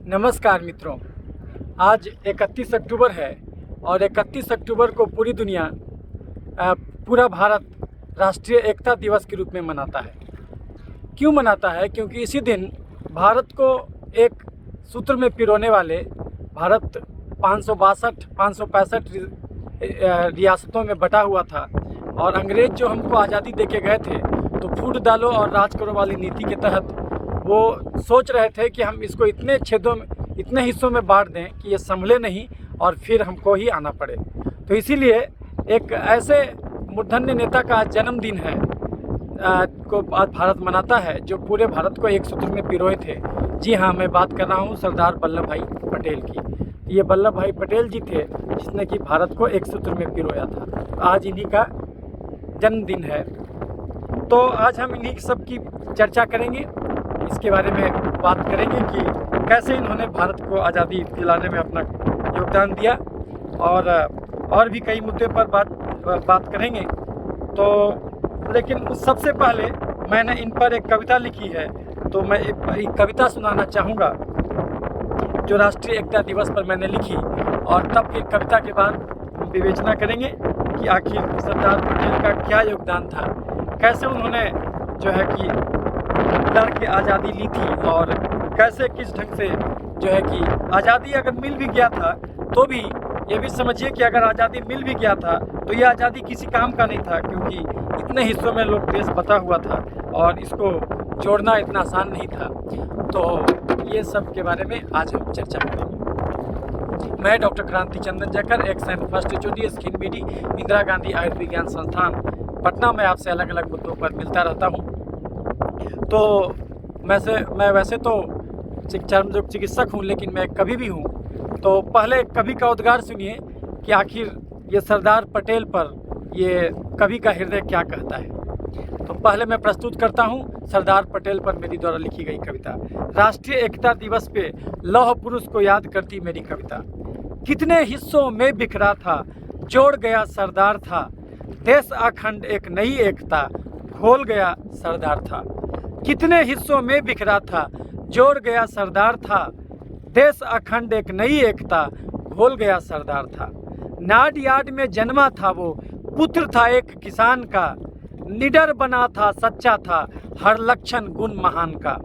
नमस्कार मित्रों, आज 31 अक्टूबर है और 31 अक्टूबर को पूरी दुनिया पूरा भारत राष्ट्रीय एकता दिवस के रूप में मनाता है। क्यों मनाता है? क्योंकि इसी दिन भारत को एक सूत्र में पिरोने वाले भारत 565 रियासतों में बटा हुआ था और अंग्रेज़ जो हमको आज़ादी दे के गए थे तो फूट डालो और राज करो वाली नीति के तहत वो सोच रहे थे कि हम इसको इतने छेदों में, इतने हिस्सों में बांट दें कि ये संभले नहीं और फिर हमको ही आना पड़े। तो इसीलिए एक ऐसे मूर्धन्य नेता का जन्मदिन है को आज भारत मनाता है जो पूरे भारत को एक सूत्र में पिरोए थे। जी हाँ, मैं बात कर रहा हूँ सरदार वल्लभ भाई पटेल की। ये वल्लभ भाई पटेल जी थे जिसने कि भारत को एक सूत्र में पिरोया था। आज इन्हीं का जन्मदिन है, तो आज हम इन्हीं सब की चर्चा करेंगे, इसके बारे में बात करेंगे कि कैसे इन्होंने भारत को आज़ादी दिलाने में अपना योगदान दिया और भी कई मुद्दे पर बात करेंगे। तो लेकिन सबसे पहले मैंने इन पर एक कविता लिखी है, तो मैं एक कविता सुनाना चाहूँगा जो राष्ट्रीय एकता दिवस पर मैंने लिखी, और तब फिर कविता के बाद विवेचना करेंगे कि आखिर सरदार पटेल का क्या योगदान था, कैसे उन्होंने जो है कि लड़ के आज़ादी ली थी और कैसे किस ढंग से जो है कि आज़ादी अगर मिल भी गया था तो भी ये भी समझिए कि अगर आज़ादी मिल भी गया था तो ये आज़ादी किसी काम का नहीं था, क्योंकि इतने हिस्सों में लोग देश बटा हुआ था और इसको जोड़ना इतना आसान नहीं था। तो ये सब के बारे में आज हम चर्चा करेंगे। मैं doctor Kranti Chandan Jaykar, ex and first HOD skin बीडी इंदिरा गांधी आयुर्विज्ञान संस्थान पटना में आपसे अलग अलग मुद्दों पर मिलता रहता हूँ। तो मैं वैसे तो चिकित्सक हूँ, लेकिन मैं कवि भी हूँ। तो पहले कवि का उद्गार सुनिए कि आखिर ये सरदार पटेल पर ये कवि का हृदय क्या कहता है। तो पहले मैं प्रस्तुत करता हूँ सरदार पटेल पर मेरी द्वारा लिखी गई कविता। राष्ट्रीय एकता दिवस पे लौह पुरुष को याद करती मेरी कविता। कितने हिस्सों में बिखरा था, जोड़ गया सरदार था, देश अखंड एक नई एकता, खोल गया सरदार था। कितने हिस्सों में बिखरा था, जोड़ गया सरदार था, देश अखंड एक नई एकता, खोल गया सरदार था। नाड यार्ड में जन्मा था वो, पुत्र था एक किसान का, निडर बना था, सच्चा था, हर लक्षण गुण महान का।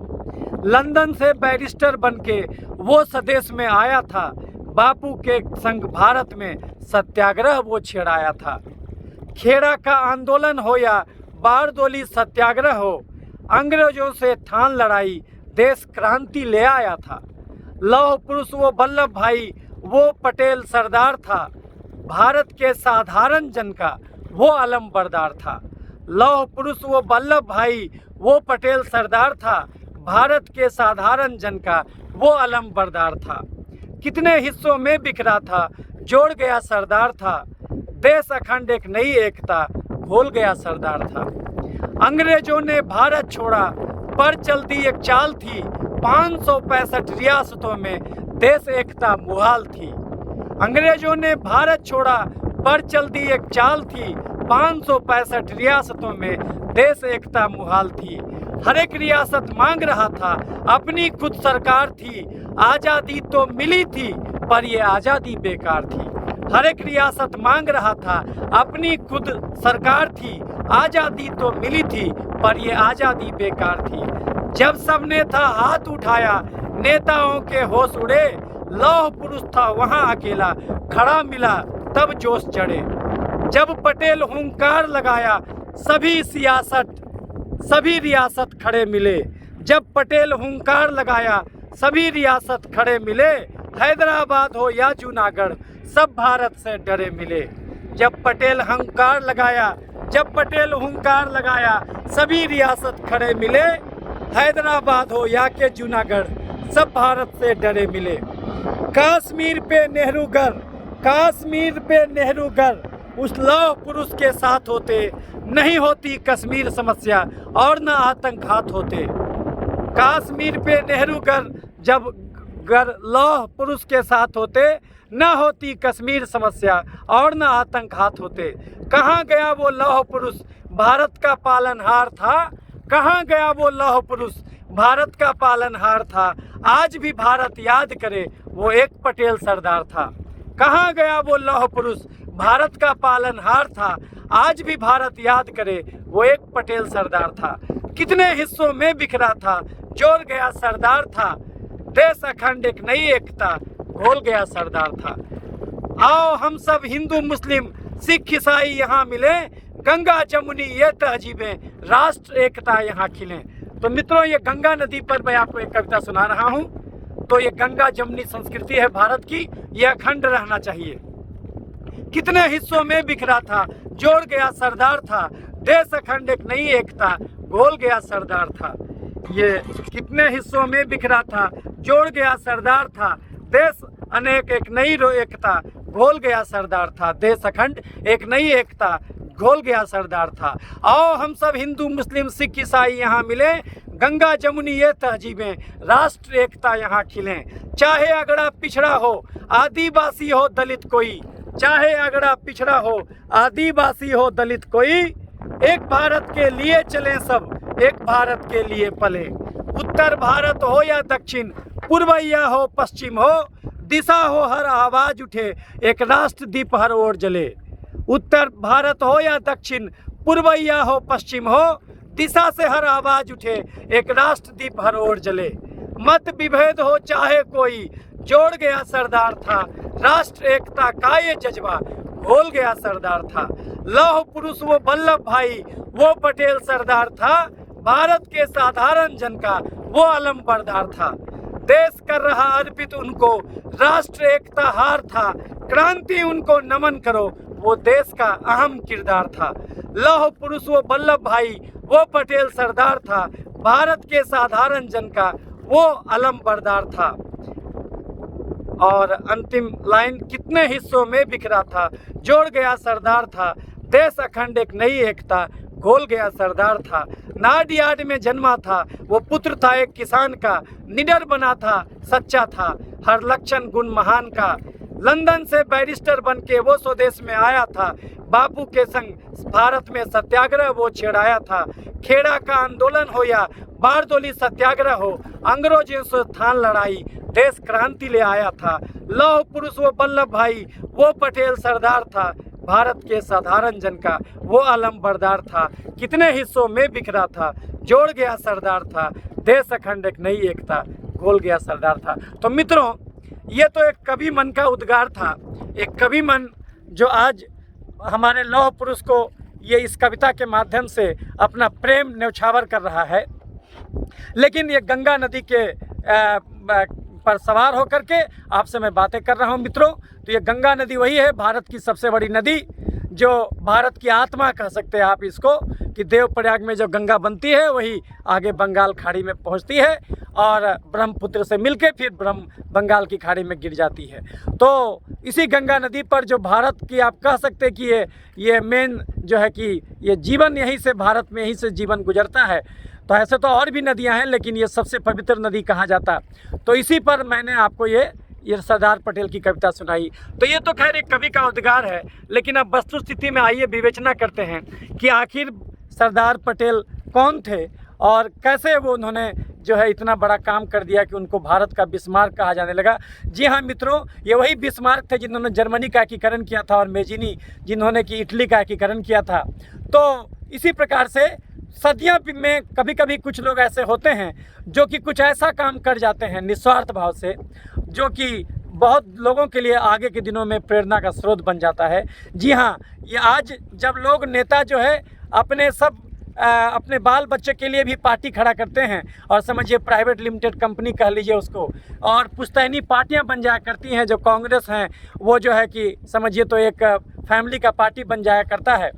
लंदन से बैरिस्टर बनके वो स्वदेश में आया था, बापू के संग भारत में सत्याग्रह वो छेड़ाया था। खेड़ा का आंदोलन हो या बारदोली सत्याग्रह हो, अंग्रेजों से ठान लड़ाई, देश क्रांति ले आया था। लौह पुरुष वो वल्लभ भाई वो पटेल सरदार था, भारत के साधारण जन का वो अलम बरदार था। लौह पुरुष वो वल्लभ भाई वो पटेल सरदार था, भारत के साधारण जन का वो अलम बरदार था। कितने हिस्सों में बिखरा था, जोड़ गया सरदार था, देश अखंड एक नई एकता, खोल गया सरदार था। अंग्रेजों ने भारत छोड़ा पर चलती एक चाल थी, 565 रियासतों में देश एकता मुहाल थी। अंग्रेजों ने भारत छोड़ा पर चलती एक चाल थी, 565 रियासतों में देश एकता मुहाल थी। हर एक रियासत मांग रहा था अपनी खुद सरकार थी, आज़ादी तो मिली थी पर ये आज़ादी बेकार थी। हर एक रियासत मांग रहा था अपनी खुद सरकार थी, आज़ादी तो मिली थी पर ये आज़ादी बेकार थी। जब सबने था हाथ उठाया नेताओं के होश उड़े, लौह पुरुष था वहाँ अकेला खड़ा मिला तब जोश चढ़े। जब पटेल हुंकार लगाया सभी रियासत खड़े मिले, जब पटेल हुंकार लगाया सभी रियासत खड़े मिले, हैदराबाद हो या जूनागढ़ सब भारत से डरे मिले। जब पटेल हुंकार लगाया सभी रियासत खड़े मिले, हैदराबाद हो या के जूनागढ़ सब भारत से डरे मिले। कश्मीर पे नेहरू घर उस लौह पुरुष के साथ होते, नहीं होती कश्मीर समस्या और न आतंकघात होते। कश्मीर पे नेहरू जब लौह पुरुष के साथ होते, न होती कश्मीर समस्या और न आतंकघात होते। कहाँ गया वो लौह पुरुष भारत का पालनहार था, कहाँ गया वो लौह पुरुष, भारत का पालनहार था, आज भी भारत याद करे वो एक पटेल सरदार था। कहाँ गया वो लौह पुरुष, भारत का पालनहार था, आज भी भारत याद करे वो एक पटेल सरदार था। कितने हिस्सों में बिखरा था, जोड़ गया सरदार था, देश अखंड एक नई एकता घोल गया सरदार था। आओ हम सब हिंदू मुस्लिम सिख ईसाई यहाँ मिले, गंगा जमुनी ये तहजीबें राष्ट्र एकता यहाँ खिले। तो मित्रों, ये गंगा नदी पर मैं आपको एक कविता सुना रहा हूँ। तो ये गंगा जमुनी संस्कृति है भारत की, ये अखंड रहना चाहिए। कितने हिस्सों में बिखरा था, जोड़ गया सरदार था, देश अखंड एक नई एकता घोल गया सरदार था। ये कितने हिस्सों में बिखरा था, जोड़ गया सरदार था, देश अनेक एक नई एकता घोल गया सरदार था, देश अखंड एक नई एकता घोल गया सरदार था। आओ हम सब हिंदू मुस्लिम सिख ईसाई यहाँ मिले, गंगा जमुनी ये तहजीबें राष्ट्र एकता यहाँ खिलें। चाहे अगड़ा पिछड़ा हो, आदिवासी हो दलित कोई, चाहे अगड़ा पिछड़ा हो, आदिवासी हो दलित कोई, एक भारत के लिए चलें सब, एक भारत के लिए पले। उत्तर भारत हो या दक्षिण, पूर्वैया हो पश्चिम हो, दिशा हो हर आवाज उठे, एक राष्ट्र दीप हर ओर जले। उत्तर भारत हो या दक्षिण, पूर्वैया हो पश्चिम हो, दिशा से हर आवाज उठे, एक राष्ट्र दीप हर ओर जले। मत विभेद हो चाहे कोई, जोड़ गया सरदार था, राष्ट्र एकता का ये जज्बा घोल गया सरदार था। लौह पुरुष वो वल्लभ भाई, वो पटेल सरदार था, भारत के साधारण जन का वो अलम बरदार था। देश कर रहा अर्पित उनको, राष्ट्र एकता हार था, क्रांति उनको नमन करो, वो देश का अहम किरदार था। लौह पुरुष वो वल्लभ भाई, वो पटेल सरदार था, भारत के साधारण जन का वो अलम बरदार था। और अंतिम लाइन, कितने हिस्सों में बिखरा था, जोड़ गया सरदार था, देश अखंड एक नई एकता घोल गया सरदार था। नाडियाड में जन्मा था, वो पुत्र था एक किसान का, निडर बना था, सच्चा था, हर लक्षण गुण महान का। लंदन से बैरिस्टर बन के वो स्वदेश में आया था, बापू के संग भारत में सत्याग्रह वो छेड़ाया था। खेड़ा का आंदोलन हो या बारदोली सत्याग्रह हो, अंग्रेजों से थान लड़ाई, देश क्रांति ले आया था। लौह पुरुष वो वल्लभ भाई, वो पटेल सरदार था, भारत के साधारण जन का वो अलम बरदार था। कितने हिस्सों में बिखरा था, जोड़ गया सरदार था, देश अखंड एक नई एकता घोल गया सरदार था। तो मित्रों, ये तो एक कवि मन का उद्गार था, एक कवि मन जो आज हमारे लौह पुरुष को ये इस कविता के माध्यम से अपना प्रेम न्यौछावर कर रहा है। लेकिन ये गंगा नदी के पर सवार होकर के आपसे मैं बातें कर रहा हूँ मित्रों। तो ये गंगा नदी वही है, भारत की सबसे बड़ी नदी, जो भारत की आत्मा कह सकते हैं आप इसको, कि देवप्रयाग में जो गंगा बनती है वही आगे बंगाल खाड़ी में पहुंचती है और ब्रह्मपुत्र से मिलके फिर बंगाल की खाड़ी में गिर जाती है। तो इसी गंगा नदी पर जो भारत की आप कह सकते हैं कि ये मेन जो है कि ये जीवन यहीं से, भारत में यहीं से जीवन गुजरता है। तो ऐसे तो और भी नदियां हैं, लेकिन ये सबसे पवित्र नदी कहा जाता है। तो इसी पर मैंने आपको ये सरदार पटेल की कविता सुनाई। तो ये तो खैर एक कवि का उद्गार है, लेकिन अब वस्तु स्थिति में आइए विवेचना करते हैं कि आखिर सरदार पटेल कौन थे और कैसे वो उन्होंने जो है इतना बड़ा काम कर दिया कि उनको भारत का बिस्मार्क कहा जाने लगा। जी हाँ मित्रों, ये वही बिस्मार्क थे जिन्होंने जर्मनी का एकीकरण किया था और मेजिनी जिन्होंने कि इटली का एकीकरण किया था। तो इसी प्रकार से सदियों में कभी कभी कुछ लोग ऐसे होते हैं जो कि कुछ ऐसा काम कर जाते हैं निस्वार्थ भाव से, जो कि बहुत लोगों के लिए आगे के दिनों में प्रेरणा का स्रोत बन जाता है। जी हाँ, ये आज जब लोग नेता जो है अपने बाल बच्चे के लिए भी पार्टी खड़ा करते हैं, और समझिए प्राइवेट लिमिटेड कंपनी कह लीजिए उसको, और पुश्तैनी पार्टियां बन जाया करती हैं। जो कांग्रेस हैं वो जो है कि समझिए तो एक फैमिली का पार्टी बन जाया करता है।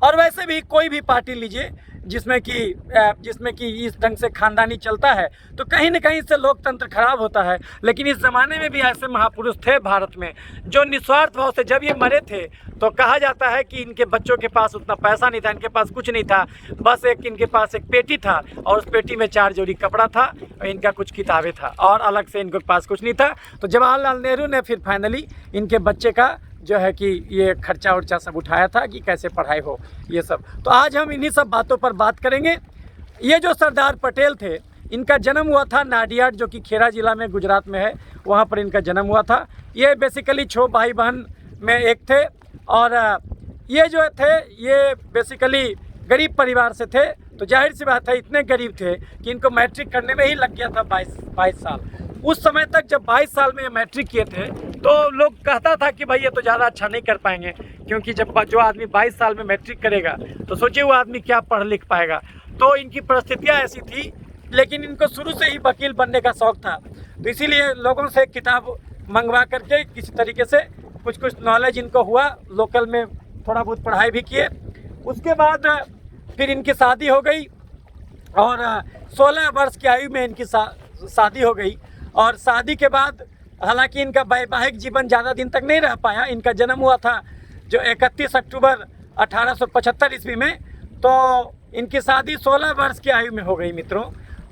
और वैसे भी कोई भी पार्टी लीजिए जिसमें कि इस ढंग से खानदानी चलता है, तो कहीं न कहीं से लोकतंत्र खराब होता है। लेकिन इस ज़माने में भी ऐसे महापुरुष थे भारत में जो निस्वार्थ भाव से, जब ये मरे थे तो कहा जाता है कि इनके बच्चों के पास उतना पैसा नहीं था, इनके पास कुछ नहीं था, बस इनके पास एक पेटी था और उस पेटी में 4 जोड़ी कपड़ा था और इनका कुछ किताबें था, और अलग से इनके पास कुछ नहीं था। तो जवाहरलाल नेहरू ने फिर फाइनली इनके बच्चे का जो है कि ये खर्चा उर्चा सब उठाया था कि कैसे पढ़ाई हो, ये सब। तो आज हम इन्हीं सब बातों पर बात करेंगे ये जो सरदार पटेल थे, इनका जन्म हुआ था नाडियाड, जो कि खेड़ा ज़िला में गुजरात में है, वहाँ पर इनका जन्म हुआ था। ये बेसिकली 6 भाई बहन में एक थे और ये जो थे ये बेसिकली गरीब परिवार से थे। तो जाहिर सी बात है इतने गरीब थे कि इनको मैट्रिक करने में ही लग गया था 22 साल। उस समय तक जब 22 साल में ये मैट्रिक किए थे तो लोग कहता था कि भाई ये तो ज़्यादा अच्छा नहीं कर पाएंगे, क्योंकि जब जो आदमी 22 साल में मैट्रिक करेगा तो सोचिए वो आदमी क्या पढ़ लिख पाएगा। तो इनकी परिस्थितियाँ ऐसी थी, लेकिन इनको शुरू से ही वकील बनने का शौक़ था। तो इसीलिए लोगों से किताब मंगवा करके किसी तरीके से कुछ नॉलेज इनको हुआ, लोकल में थोड़ा बहुत पढ़ाई भी किए। उसके बाद फिर इनकी शादी हो गई और 16 वर्ष की आयु में इनकी शादी हो गई। और शादी के बाद हालांकि इनका वैवाहिक जीवन ज़्यादा दिन तक नहीं रह पाया। इनका जन्म हुआ था जो 31 अक्टूबर 1875 ईस्वी में, तो इनकी शादी 16 वर्ष की आयु में हो गई मित्रों।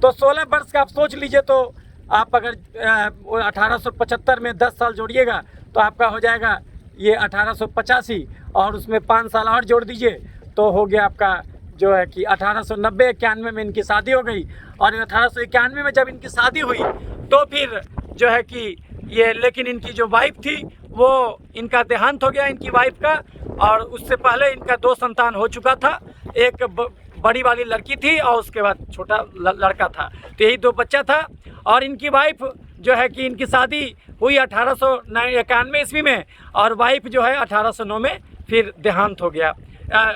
तो 16 वर्ष का आप सोच लीजिए, तो आप अगर 1875 में 10 साल जोड़िएगा तो आपका हो जाएगा ये 1885, और उसमें 5 साल और जोड़ दीजिए तो हो गया आपका जो है कि 1890-91 में इनकी शादी हो गई। और 1891 में जब इनकी शादी हुई तो फिर जो है कि ये, लेकिन इनकी जो वाइफ थी वो, इनका देहांत हो गया इनकी वाइफ का। और उससे पहले इनका 2 संतान हो चुका था, एक बड़ी वाली लड़की थी और उसके बाद छोटा लड़का था। तो यही 2 बच्चा था। और इनकी वाइफ जो है कि इनकी शादी हुई 1891 ईस्वी में, और वाइफ जो है 1809 में फिर देहांत हो गया,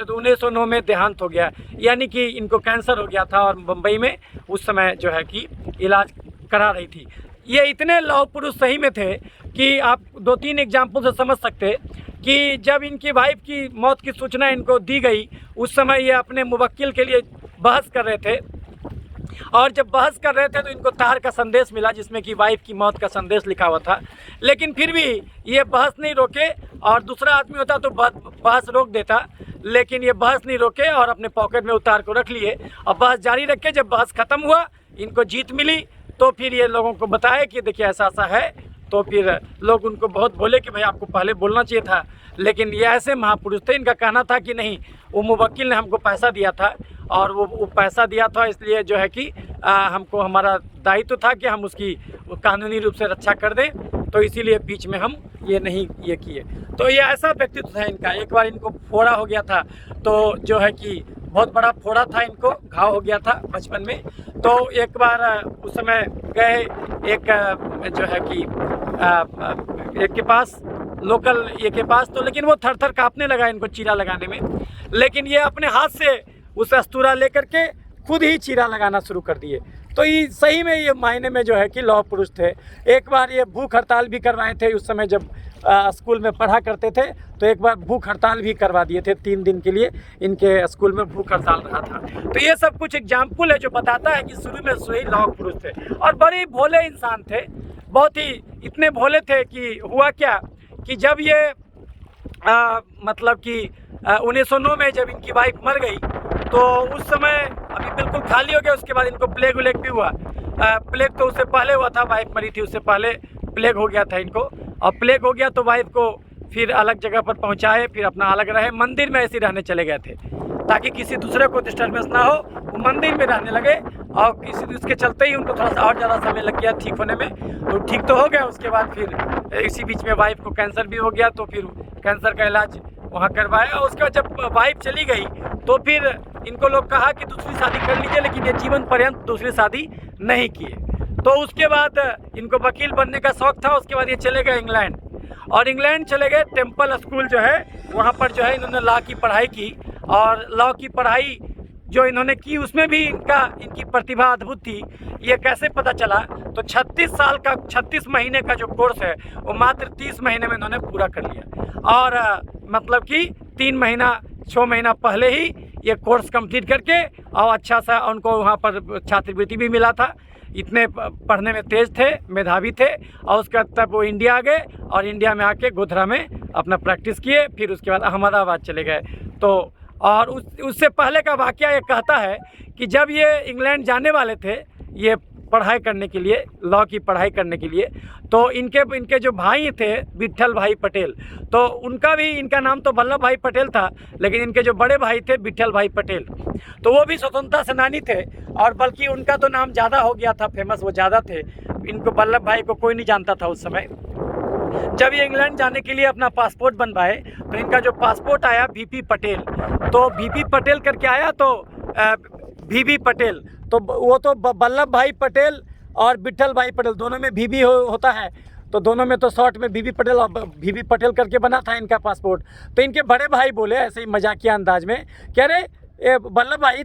1909 में देहांत हो गया। यानी कि इनको कैंसर हो गया था और मुंबई में उस समय जो है कि इलाज करा रही थी। ये इतने लौह पुरुष सही में थे कि आप 2-3 एग्जाम्पल से समझ सकते कि जब इनकी वाइफ की मौत की सूचना इनको दी गई, उस समय ये अपने मुवक्किल के लिए बहस कर रहे थे। और जब बहस कर रहे थे तो इनको तार का संदेश मिला जिसमें कि वाइफ की मौत का संदेश लिखा हुआ था। लेकिन फिर भी ये बहस नहीं रोके, और दूसरा आदमी होता तो बहस रोक देता, लेकिन ये बहस नहीं रोके और अपने पॉकेट में उतार को रख लिए और बहस जारी रखे। जब बहस ख़त्म हुआ, इनको जीत मिली, तो फिर ये लोगों को बताया कि देखिए ऐसा ऐसा है। तो फिर लोग उनको बहुत बोले कि भाई आपको पहले बोलना चाहिए था। लेकिन ये ऐसे महापुरुष थे, इनका कहना था कि नहीं, वो मुवक्किल ने हमको पैसा दिया था और वो पैसा दिया था, इसलिए जो है कि हमको हमारा दायित्व था कि हम उसकी कानूनी रूप से रक्षा कर दें, तो इसीलिए बीच में हम ये नहीं ये किए। तो ये ऐसा व्यक्तित्व था इनका। एक बार इनको फोड़ा हो गया था, तो जो है कि बहुत बड़ा फोड़ा था, इनको घाव हो गया था बचपन में। तो एक बार उस समय गए एक जो है कि एक के पास, लोकल एक के पास, तो लेकिन वो थर-थर काँपने लगा इनको चीरा लगाने में। लेकिन ये अपने हाथ से उस अस्तूरा लेकर के खुद ही चीरा लगाना शुरू कर दिए। तो ये सही में ये मायने में जो है कि लौह पुरुष थे। एक बार ये भूख हड़ताल भी करवाए थे, उस समय जब स्कूल में पढ़ा करते थे, तो एक बार भूख हड़ताल भी करवा दिए थे। 3 दिन के लिए इनके स्कूल में भूख हड़ताल रहा था। तो ये सब कुछ एग्जाम्पल है जो बताता है कि शुरू में से ही लौह पुरुष थे और बड़े भोले इंसान थे। बहुत ही इतने भोले थे कि हुआ क्या कि जब ये मतलब कि 1909 में जब इनकी वाइफ मर गई, तो उस समय अभी बिल्कुल खाली हो गया। उसके बाद इनको प्लेग व्लेग भी हुआ। प्लेग तो उससे पहले हुआ था, वाइफ मरी थी उससे पहले प्लेग हो गया था इनको। और प्लेग हो गया तो वाइफ को फिर अलग जगह पर पहुंचाए, फिर अपना अलग रहे। मंदिर में ऐसे रहने चले गए थे ताकि किसी दूसरे को डिस्टर्बेंस ना हो। वो मंदिर में रहने लगे और किसी उसके चलते ही उनको थोड़ा सा और ज़्यादा समय लग गया ठीक होने में। तो ठीक तो हो गया। उसके बाद फिर इसी बीच में वाइफ को कैंसर भी हो गया, तो फिर कैंसर का इलाज वहाँ करवाया। और उसके बाद जब वाइफ चली गई तो फिर इनको लोग कहा कि दूसरी शादी कर लीजिए, लेकिन ये जीवन पर्यंत दूसरी शादी नहीं किए। तो उसके बाद इनको वकील बनने का शौक़ था। उसके बाद ये चले गए इंग्लैंड, और इंग्लैंड चले गए। टेम्पल स्कूल जो है वहाँ पर जो है इन्होंने लॉ की पढ़ाई की। और लॉ की पढ़ाई जो इन्होंने की उसमें भी इनकी प्रतिभा अद्भुत थी। ये कैसे पता चला, तो 36 महीने का जो कोर्स है वो मात्र 30 महीने में इन्होंने पूरा कर लिया। और मतलब कि 6 महीना पहले ही ये कोर्स कंप्लीट करके, और अच्छा सा उनको वहाँ पर छात्रवृत्ति भी मिला था। इतने पढ़ने में तेज़ थे, मेधावी थे। और उसके बाद तब वो इंडिया आ गए और इंडिया में आके गोधरा में अपना प्रैक्टिस किए। फिर उसके बाद अहमदाबाद चले गए। तो और उससे पहले का वाक़या ये कहता है कि जब ये इंग्लैंड जाने वाले थे, ये पढ़ाई करने के लिए, लॉ की पढ़ाई करने के लिए। तो इनके जो भाई थे विट्ठल भाई पटेल, तो उनका भी, इनका नाम तो वल्लभ भाई पटेल था, लेकिन इनके जो बड़े भाई थे विट्ठल भाई पटेल, तो वो भी स्वतंत्रता सेनानी थे। और बल्कि उनका तो नाम ज़्यादा हो गया था, फेमस वो ज़्यादा थे। इनको वल्लभ भाई को कोई नहीं जानता था उस समय। जब ये इंग्लैंड जाने के लिए अपना पासपोर्ट बनवाए, तो इनका जो पासपोर्ट आया वीपी पटेल, तो वीपी पटेल करके आया, तो वीवी पटेल, तो वो तो वल्लभ भाई पटेल और विट्ठल भाई पटेल दोनों में वीवी होता है, तो दोनों में तो शॉर्ट में वीवी पटेल और वीवी पटेल करके बना था इनका पासपोर्ट। तो इनके बड़े भाई बोले ऐसे ही मजाकिया अंदाज में, कह रहे वल्लभ भाई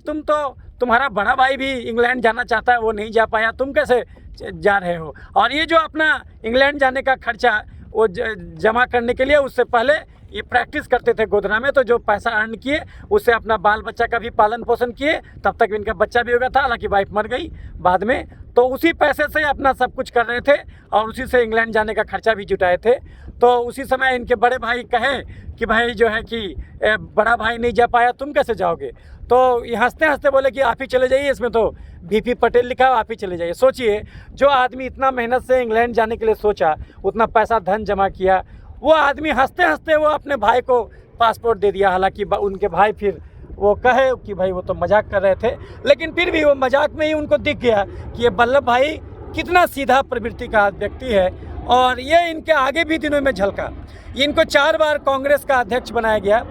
तुम्हारा बड़ा भाई भी इंग्लैंड जाना चाहता है, वो नहीं जा पाया, तुम कैसे जा रहे हो? और ये जो अपना इंग्लैंड जाने का खर्चा वो जमा करने के लिए उससे पहले ये प्रैक्टिस करते थे गोधरा में, तो जो पैसा अर्न किए उससे अपना बाल बच्चा का भी पालन पोषण किए। तब तक इनका बच्चा भी हो गया था, हालांकि वाइफ मर गई बाद में। तो उसी पैसे से अपना सब कुछ कर रहे थे और उसी से इंग्लैंड जाने का खर्चा भी जुटाए थे। तो उसी समय इनके बड़े भाई कहे कि भाई जो है कि बड़ा भाई नहीं जा पाया, तुम कैसे जाओगे? तो ये हंसते हंसते बोले कि आप ही चले जाइए, इसमें तो वीपी पटेल लिखा है, आप ही चले जाइए। सोचिए, जो आदमी इतना मेहनत से इंग्लैंड जाने के लिए सोचा, उतना पैसा धन जमा किया, वो आदमी हंसते हंसते वो अपने भाई को पासपोर्ट दे दिया। हालांकि उनके भाई फिर वो कहे कि भाई वो तो मजाक कर रहे थे, लेकिन फिर भी वो मजाक में ही उनको दिख गया कि ये वल्लभ भाई कितना सीधा प्रवृत्ति का व्यक्ति है। और ये इनके आगे भी दिनों में झलका। इनको 4 बार कांग्रेस का अध्यक्ष बनाया गया,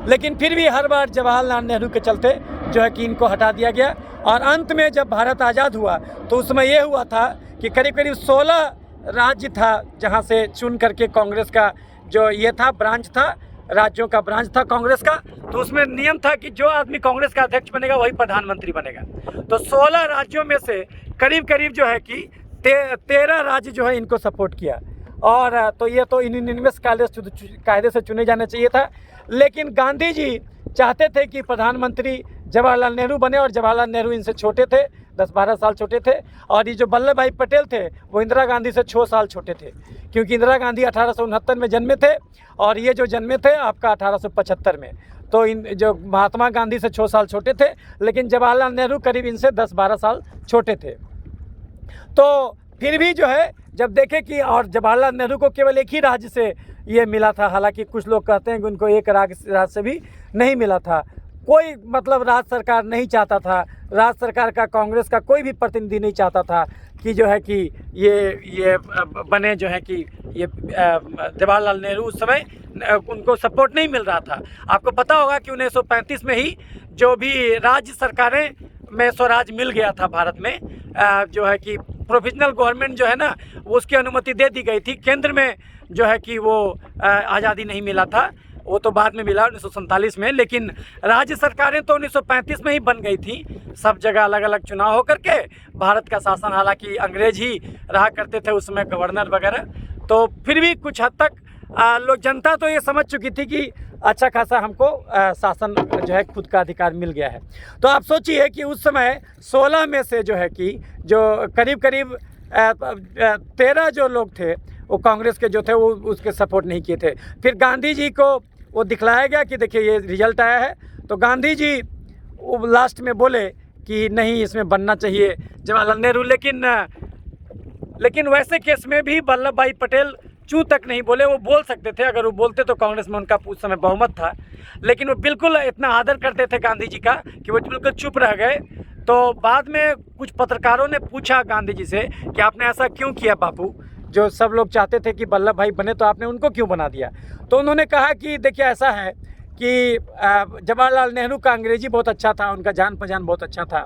लेकिन फिर भी हर बार जवाहरलाल नेहरू के चलते जो है कि इनको हटा दिया गया। और अंत में जब भारत आज़ाद हुआ, तो उस समय ये हुआ था कि करीब करीब 16 राज्य था जहाँ से चुन करके कांग्रेस का जो ये था ब्रांच था, राज्यों का ब्रांच था कांग्रेस का। तो उसमें नियम था कि जो आदमी कांग्रेस का अध्यक्ष बनेगा वही प्रधानमंत्री बनेगा। तो 16 राज्यों में से करीब करीब जो है कि 13 राज्य जो है इनको सपोर्ट किया। और तो ये तो यूनानिमस कायदे से चुने जाना चाहिए था, लेकिन गांधी जी चाहते थे कि प्रधानमंत्री जवाहरलाल नेहरू बने, और जवाहरलाल नेहरू इनसे छोटे थे, 10-12 साल छोटे थे। और ये जो वल्लभ भाई पटेल थे वो इंदिरा गांधी से 6 साल छोटे थे, क्योंकि इंदिरा गांधी 1869 में जन्मे थे और ये जो जन्मे थे आपका 1875 में। तो इन जो महात्मा गांधी से 6 साल छोटे थे, लेकिन जवाहरलाल नेहरू करीब इनसे 10-12 साल छोटे थे। तो फिर भी जो है जब देखे कि, और जवाहरलाल नेहरू को केवल एक ही राज्य से ये मिला था, हालांकि कुछ लोग कहते हैं कि उनको एक राज्य से भी नहीं मिला था। कोई मतलब राज्य सरकार नहीं चाहता था, राज्य सरकार का कांग्रेस का कोई भी प्रतिनिधि नहीं चाहता था कि जो है कि ये बने, जो है कि ये जवाहरलाल नेहरू उस समय उनको सपोर्ट नहीं मिल रहा था। आपको पता होगा कि 1935 में ही जो भी राज्य सरकारें में स्वराज मिल गया था भारत में, जो है कि प्रोविजनल गवर्नमेंट जो है ना, वो उसकी अनुमति दे दी गई थी। केंद्र में जो है कि वो आज़ादी नहीं मिला था, वो तो बाद में मिला 1947 में, लेकिन राज्य सरकारें तो 1935 में ही बन गई थी। सब जगह अलग अलग चुनाव होकर के भारत का शासन, हालांकि अंग्रेज ही रहा करते थे उस समय, गवर्नर वगैरह। तो फिर भी कुछ हद तक लोग, जनता तो ये समझ चुकी थी कि अच्छा खासा हमको शासन जो है खुद का अधिकार मिल गया है। तो आप सोचिए कि उस समय 16 में से जो है कि जो करीब करीब 13 जो लोग थे वो कांग्रेस के जो थे वो उसके सपोर्ट नहीं किए थे। फिर गांधी जी को वो दिखलाया गया कि देखिए ये रिजल्ट आया है। तो गांधी जी वो लास्ट में बोले कि नहीं, इसमें बनना चाहिए जवाहरलाल नेहरू। लेकिन वैसे केस में भी वल्लभ भाई पटेल चूँ तक नहीं बोले। वो बोल सकते थे, अगर वो बोलते तो कांग्रेस में उनका उस समय बहुमत था, लेकिन वो बिल्कुल इतना आदर करते थे गांधी जी का कि वो बिल्कुल चुप रह गए। तो बाद में कुछ पत्रकारों ने पूछा गांधी जी से कि आपने ऐसा क्यों किया बापू, जो सब लोग चाहते थे कि वल्लभ भाई बने तो आपने उनको क्यों बना दिया? तो उन्होंने कहा कि देखिए ऐसा है कि जवाहरलाल नेहरू का अंग्रेजी बहुत अच्छा था, उनका जान पहचान बहुत अच्छा था,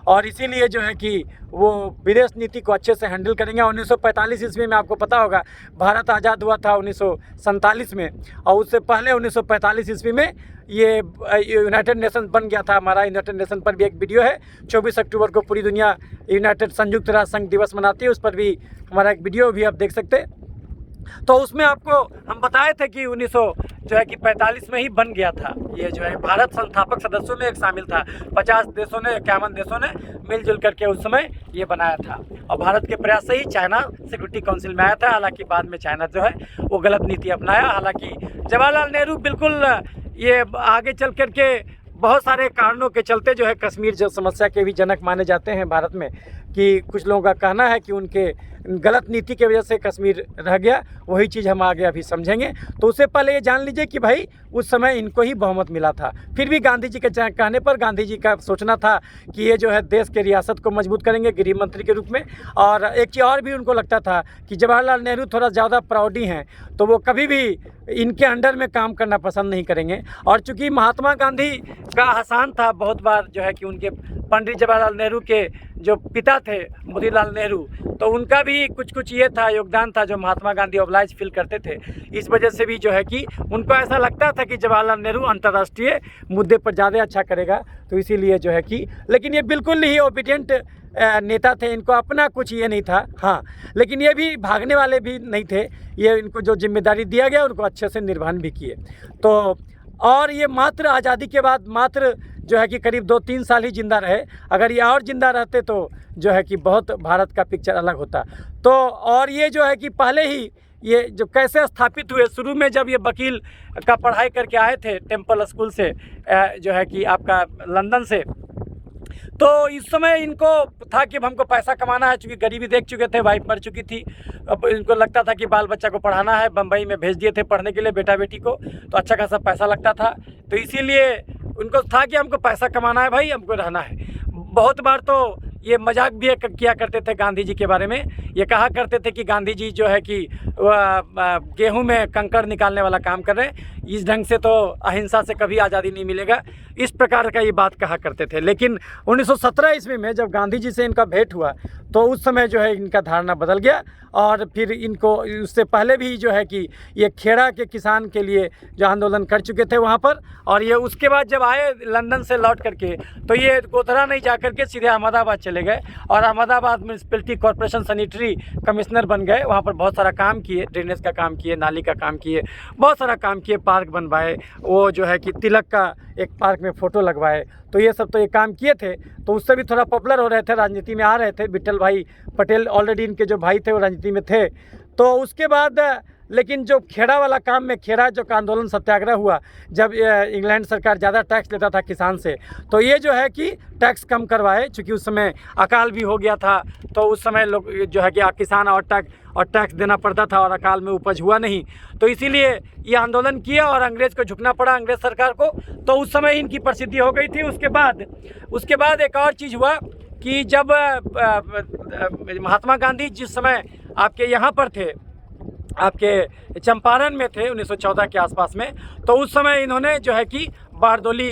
और इसीलिए जो है कि वो विदेश नीति को अच्छे से हैंडल करेंगे। 1945 ईस्वी में आपको पता होगा भारत आज़ाद हुआ था 1947 में, और उससे पहले 1945 ईस्वी में ये यूनाइटेड नेशन बन गया था हमारा। यूनाइटेड नेशन पर भी एक वीडियो है, 24 अक्टूबर को पूरी दुनिया यूनाइटेड संयुक्त राष्ट्र संघ दिवस मनाती है, उस पर भी हमारा एक वीडियो भी आप देख सकते हैं। तो उसमें आपको हम बताए थे कि 1945 में ही बन गया था ये, जो है भारत संस्थापक सदस्यों में एक शामिल था। 50 देशों ने, 51 देशों ने मिलजुल करके उस समय ये बनाया था, और भारत के प्रयास से ही चाइना सिक्योरिटी काउंसिल में आया था। हालांकि बाद में चाइना जो है वो गलत नीति अपनाया। हालांकि जवाहरलाल नेहरू बिल्कुल ये आगे चल करके बहुत सारे कारणों के चलते जो है कश्मीर जो समस्या के भी जनक माने जाते हैं भारत में, कि कुछ लोगों का कहना है कि उनके गलत नीति की वजह से कश्मीर रह गया, वही चीज़ हम आगे अभी समझेंगे। तो उससे पहले ये जान लीजिए कि भाई उस समय इनको ही बहुमत मिला था। फिर भी गांधी जी के कहने पर गांधी जी का सोचना था कि ये जो है देश के रियासत को मजबूत करेंगे गृह मंत्री के रूप में। और एक चीज़ और भी उनको लगता था कि जवाहरलाल नेहरू थोड़ा ज़्यादा प्राउडी हैं, तो वो कभी भी इनके अंडर में काम करना पसंद नहीं करेंगे। और चूँकि महात्मा गांधी का आसान था बहुत बार जो है कि उनके पंडित जवाहरलाल नेहरू के जो पिता थे मोतीलाल नेहरू, तो उनका भी कुछ ये था, योगदान था जो महात्मा गांधी ऑब्लाइज फील करते थे। इस वजह से भी जो है कि उनको ऐसा लगता था कि जवाहरलाल नेहरू अंतर्राष्ट्रीय मुद्दे पर ज़्यादा अच्छा करेगा, तो इसीलिए जो है कि, लेकिन ये बिल्कुल ही ओबीडियंट नेता थे, इनको अपना कुछ ये नहीं था। हाँ, लेकिन ये भी भागने वाले भी नहीं थे, ये इनको जो जिम्मेदारी दिया गया उनको अच्छे से निर्वहन भी किए। तो और ये मात्र आज़ादी के बाद मात्र जो है कि करीब 2-3 साल ही ज़िंदा रहे। अगर ये और ज़िंदा रहते तो जो है कि बहुत भारत का पिक्चर अलग होता। तो और ये जो है कि पहले ही ये जो कैसे स्थापित हुए, शुरू में जब ये वकील का पढ़ाई करके आए थे टेम्पल स्कूल से जो है कि आपका लंदन से, तो इस समय इनको था कि हमको पैसा कमाना है, चूँकि गरीबी देख चुके थे, वाइफ मर चुकी थी। अब इनको लगता था कि बाल बच्चा को पढ़ाना है, बम्बई में भेज दिए थे पढ़ने के लिए बेटा बेटी को, तो अच्छा खासा पैसा लगता था। तो इसीलिए उनको था कि हमको पैसा कमाना है भाई, हमको रहना है। बहुत बार तो ये मजाक भी किया करते थे गांधी जी के बारे में, ये कहा करते थे कि गांधी जी जो है कि गेहूं में कंकड़ निकालने वाला काम कर रहे हैं, इस ढंग से तो अहिंसा से कभी आज़ादी नहीं मिलेगा, इस प्रकार का ये बात कहा करते थे। लेकिन 1917 ईस्वी में जब गांधी जी से इनका भेंट हुआ तो उस समय जो है इनका धारणा बदल गया। और फिर इनको उससे पहले भी जो है कि ये खेड़ा के किसान के लिए जो आंदोलन कर चुके थे वहाँ पर, और ये उसके बाद जब आए लंदन से लौट करके तो ये गोधरा नहीं जा करके सीधे अहमदाबाद चले गए और Ahmedabad municipality corporation sanitary commissioner बन गए। वहाँ पर बहुत सारा काम किए, ड्रेनेज का काम किए, नाली का काम किए, बहुत सारा काम किए, पार्क बनवाए, वो जो है कि तिलक का एक पार्क में फ़ोटो लगवाए, तो ये सब तो ये काम किए थे। तो उससे भी थोड़ा पॉपुलर हो रहे थे, राजनीति में आ रहे थे। विट्ठल भाई पटेल ऑलरेडी इनके जो भाई थे वो राजनीति में थे। तो उसके बाद लेकिन जो खेड़ा वाला काम में, खेड़ा जो का आंदोलन सत्याग्रह हुआ, जब इंग्लैंड सरकार ज़्यादा टैक्स लेता था किसान से, तो ये जो है कि टैक्स कम करवाए। चूँकि उस समय अकाल भी हो गया था, तो उस समय लोग जो है कि किसान और टैक्स देना पड़ता था और अकाल में उपज हुआ नहीं, तो इसीलिए ये आंदोलन किया और अंग्रेज़ को झुकना पड़ा, अंग्रेज़ सरकार को। तो उस समय इनकी प्रसिद्धि हो गई थी। उसके बाद एक और चीज़ हुआ कि जब महात्मा गांधी जिस समय आपके यहाँ पर थे, आपके चंपारण में थे 1914 के आसपास में, तो उस समय इन्होंने जो है कि बारदोली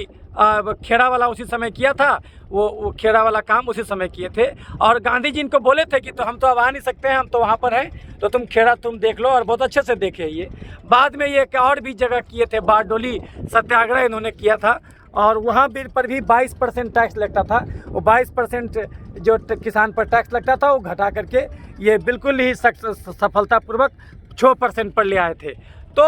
खेड़ा वाला उसी समय किया था, वो खेड़ा वाला काम उसी समय किए थे। और गांधी जी इनको बोले थे कि तो हम तो अब आ नहीं सकते हैं, हम तो वहाँ पर हैं, तो तुम खेड़ा तुम देख लो, और बहुत अच्छे से देखे। ये बाद में ये और भी जगह किए थे, बारडोली सत्याग्रह इन्होंने किया था, और वहाँ पर भी 22% टैक्स लगता था। वो 22% जो किसान पर टैक्स लगता था वो घटा करके ये बिल्कुल ही सफलतापूर्वक 6% पर ले आए थे। तो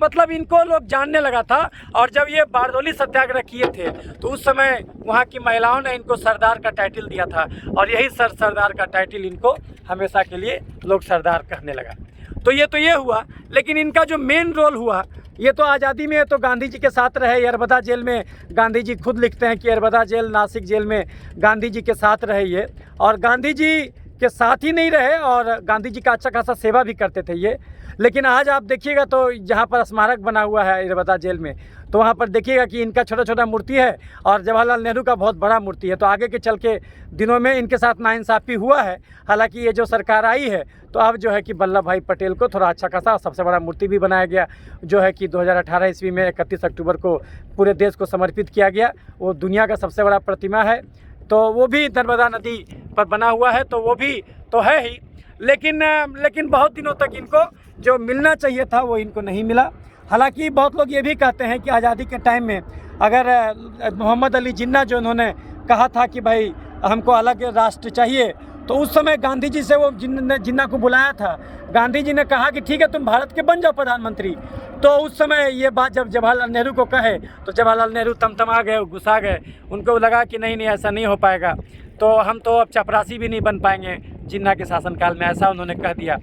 मतलब इनको लोग जानने लगा था। और जब ये बारदोली सत्याग्रह किए थे तो उस समय वहाँ की महिलाओं ने इनको सरदार का टाइटल दिया था, और यही सरदार का टाइटल इनको हमेशा के लिए लोग सरदार कहने लगा। तो ये हुआ। लेकिन इनका जो मेन रोल हुआ, ये तो आज़ादी में तो गांधी जी के साथ रहे। यरबदा जेल में गांधी जी खुद लिखते हैं कि यरबदा जेल, नासिक जेल में गांधी जी के साथ रहे ये, और गांधी जी के साथ ही नहीं रहे और गांधी जी का अच्छा खासा सेवा भी करते थे ये। लेकिन आज आप देखिएगा तो जहाँ पर स्मारक बना हुआ है यरबदा जेल में, तो वहाँ पर देखिएगा कि इनका छोटा छोटा मूर्ति है और जवाहरलाल नेहरू का बहुत बड़ा मूर्ति है। तो आगे के चल के दिनों में इनके साथ नाइंसाफ़ी हुआ है। हालांकि ये जो सरकार आई है तो अब जो है कि वल्लभ भाई पटेल को थोड़ा अच्छा खासा सबसे बड़ा मूर्ति भी बनाया गया, जो है कि 2018 ईस्वी में 31 अक्टूबर को पूरे देश को समर्पित किया गया। वो दुनिया का सबसे बड़ा प्रतिमा है, तो वो भी नर्मदा नदी पर बना हुआ है, तो वो भी तो है ही। लेकिन बहुत दिनों तक इनको जो मिलना चाहिए था वो इनको नहीं मिला। हालांकि बहुत लोग ये भी कहते हैं कि आज़ादी के टाइम में अगर मोहम्मद अली जिन्ना जो उन्होंने कहा था कि भाई हमको अलग राष्ट्र चाहिए, तो उस समय गांधी जी से वो जिन्ना को बुलाया था। गांधी जी ने कहा कि ठीक है तुम भारत के बन जाओ प्रधानमंत्री। तो उस समय ये बात जब जवाहरलाल नेहरू को कहे तो जवाहरलाल नेहरू तमतमा गए, गुस्सा गए। उनको लगा कि नहीं ऐसा नहीं हो पाएगा, तो हम तो अब चपरासी भी नहीं बन पाएंगे जिन्ना के शासनकाल में, ऐसा उन्होंने कह दिया।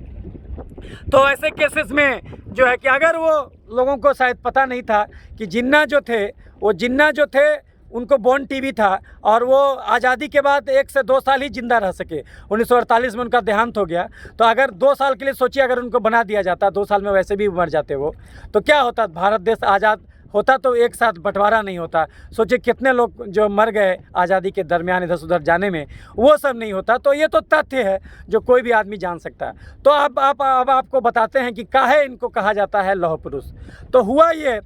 तो ऐसे केसेस में जो है कि अगर वो लोगों को शायद पता नहीं था कि जिन्ना जो थे उनको बोर्न टीबी था और वो आज़ादी के बाद 1 से 2 साल ही ज़िंदा रह सके। 1948 में उनका देहांत हो गया। तो अगर 2 साल के लिए सोचिए, अगर उनको बना दिया जाता, 2 साल में वैसे भी मर जाते वो, तो क्या होता? भारत देश आज़ाद होता तो एक साथ बंटवारा नहीं होता। सोचिए कितने लोग जो मर गए आज़ादी के दरमियान इधर उधर जाने में, वो सब नहीं होता। तो ये तो तथ्य है जो कोई भी आदमी जान सकता है। तो अब आपको बताते हैं कि काहे इनको कहा जाता है लौह पुरुष। तो हुआ ये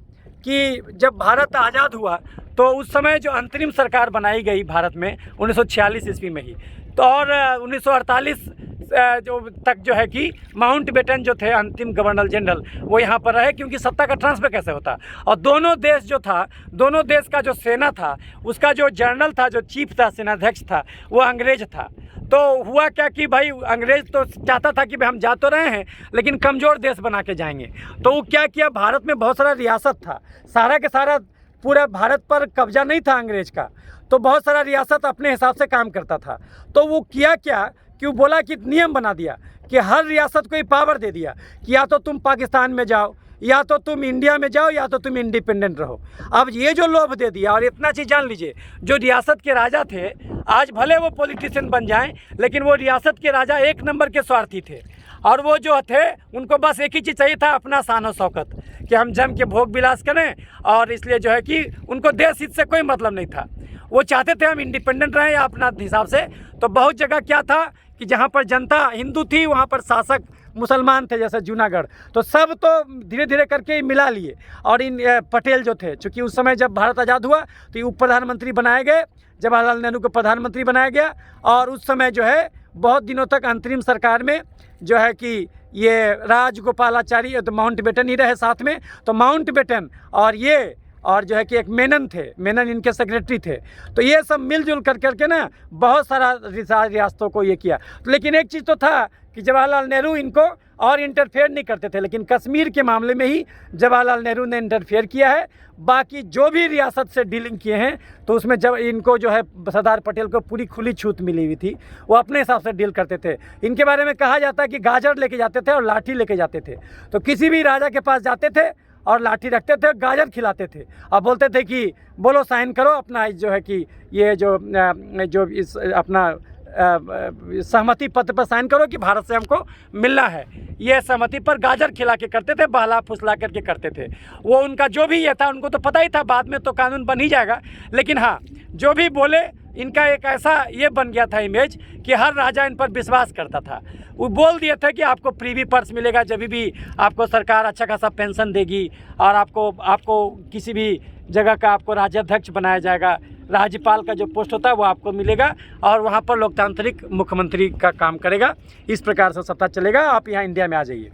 कि जब भारत आज़ाद हुआ तो उस समय जो अंतरिम सरकार बनाई गई भारत में 1946 ईस्वी में ही, तो और 1948 जो तक जो है कि माउंटबेटन जो थे अंतिम गवर्नर जनरल, वो यहाँ पर रहे, क्योंकि सत्ता का ट्रांसफ़र कैसे होता। और दोनों देश जो था, दोनों देश का जो सेना था, उसका जो जनरल था, जो चीफ था, सेनाध्यक्ष था, वो अंग्रेज था। तो हुआ क्या कि भाई अंग्रेज तो चाहता था कि भाई हम जा तो रहे हैं लेकिन कमज़ोर देश बना के जाएंगे। तो वो क्या किया, भारत में बहुत सारा रियासत था, सारा के सारा पूरा भारत पर कब्जा नहीं था अंग्रेज का, तो बहुत सारा रियासत अपने हिसाब से काम करता था। तो वो किया क्या कि वो बोला कि नियम बना दिया कि हर रियासत को ये पावर दे दिया कि या तो तुम पाकिस्तान में जाओ, या तो तुम इंडिया में जाओ, या तो तुम इंडिपेंडेंट रहो। अब ये जो लोभ दे दिया, और इतना चीज़ जान लीजिए, जो रियासत के राजा थे, आज भले वो पॉलिटिशियन बन जाएं, लेकिन वो रियासत के राजा एक नंबर के स्वार्थी थे। और वो जो थे उनको बस एक ही चीज़ चाहिए था, अपना शान और शौकत, कि हम जम के भोग विलास करें। और इसलिए जो है कि उनको देश हित से कोई मतलब नहीं था। वो चाहते थे हम इंडिपेंडेंट रहें या अपना हिसाब से। तो बहुत जगह क्या था कि जहाँ पर जनता हिंदू थी वहाँ पर शासक मुसलमान थे, जैसे जूनागढ़। तो सब तो धीरे धीरे करके मिला लिए। और इन पटेल जो थे, चूँकि उस समय जब भारत आज़ाद हुआ तो ये उप प्रधानमंत्री बनाए गए, जवाहरलाल नेहरू को प्रधानमंत्री बनाया गया। और उस समय जो है बहुत दिनों तक अंतरिम सरकार में जो है कि ये राजगोपालाचारी तो माउंटबेटन ही रहे साथ में। तो माउंटबेटन और ये और जो है कि एक मेनन थे, मेनन इनके सेक्रेटरी थे। तो ये सब मिलजुल करके ना बहुत सारा रियासतों को ये किया। लेकिन एक चीज़ तो था कि जवाहरलाल नेहरू इनको और इंटरफेयर नहीं करते थे, लेकिन कश्मीर के मामले में ही जवाहरलाल नेहरू ने इंटरफेयर किया है। बाकी जो भी रियासत से डीलिंग किए हैं तो उसमें जब इनको जो है सरदार पटेल को पूरी खुली छूट मिली हुई थी, वो अपने हिसाब से डील करते थे। इनके बारे में कहा जाता है कि गाजर लेके जाते थे और लाठी लेके जाते थे। तो किसी भी राजा के पास जाते थे और लाठी रखते थे, गाजर खिलाते थे और बोलते थे कि बोलो साइन करो अपना जो है कि ये जो इस अपना सहमति पत्र पर साइन करो कि भारत से हमको मिलना है। ये सहमति पर गाजर खिला के करते थे, बहला फुसला करके करते थे। वो उनका जो भी ये था, उनको तो पता ही था बाद में तो कानून बन ही जाएगा। लेकिन हाँ, जो भी बोले इनका एक ऐसा ये बन गया था इमेज कि हर राजा इन पर विश्वास करता था। वो बोल दिए थे कि आपको प्रीवी पर्स मिलेगा, जब भी आपको सरकार अच्छा खासा पेंशन देगी, और आपको किसी भी जगह का आपको राज्याध्यक्ष बनाया जाएगा, राज्यपाल का जो पोस्ट होता है वो आपको मिलेगा, और वहाँ पर लोकतांत्रिक मुख्यमंत्री का काम करेगा। इस प्रकार से सत्ता चलेगा, आप यहाँ इंडिया में आ जाइए।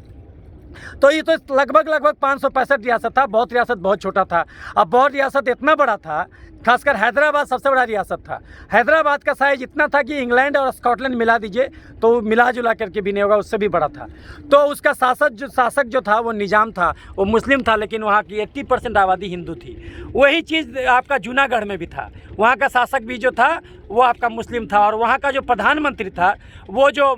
तो ये तो लगभग 565 रियासत था। बहुत रियासत बहुत छोटा था। अब बहुत रियासत इतना बड़ा था, खासकर हैदराबाद सबसे बड़ा रियासत था। हैदराबाद का साइज इतना था कि इंग्लैंड और स्कॉटलैंड मिला दीजिए तो मिला जुला करके भी नहीं होगा, उससे भी बड़ा था। तो उसका शासक जो था वो निज़ाम था, वो मुस्लिम था, लेकिन वहाँ की 80% आबादी हिंदू थी। वही चीज़ आपका जूनागढ़ में भी था। वहाँ का शासक भी जो था वो आपका मुस्लिम था, और वहाँ का जो प्रधानमंत्री था वो जो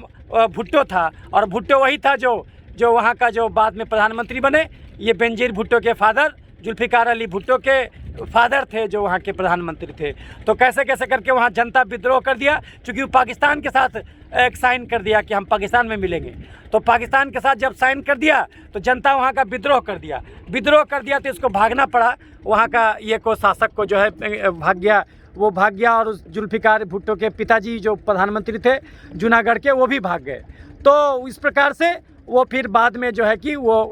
भुट्टो था, और भुट्टो वही था जो वहाँ का जो बाद में प्रधानमंत्री बने। ये बेनजीर भुट्टो के फादर, जुल्फ़िकार अली भुट्टो के फादर थे जो वहाँ के प्रधानमंत्री थे। तो कैसे कैसे करके वहाँ जनता विद्रोह कर दिया, क्योंकि वो पाकिस्तान के साथ एक साइन कर दिया कि हम पाकिस्तान में मिलेंगे। तो पाकिस्तान के साथ जब साइन कर दिया तो जनता वहाँ का विद्रोह कर दिया तो इसको भागना पड़ा। वहाँ का ये को शासक को जो है भाग गया और उस जुल्फ़िकार भुट्टो के पिताजी जो प्रधानमंत्री थे जूनागढ़ के, वो भी भाग गए। तो इस प्रकार से वो फिर बाद में जो है कि वो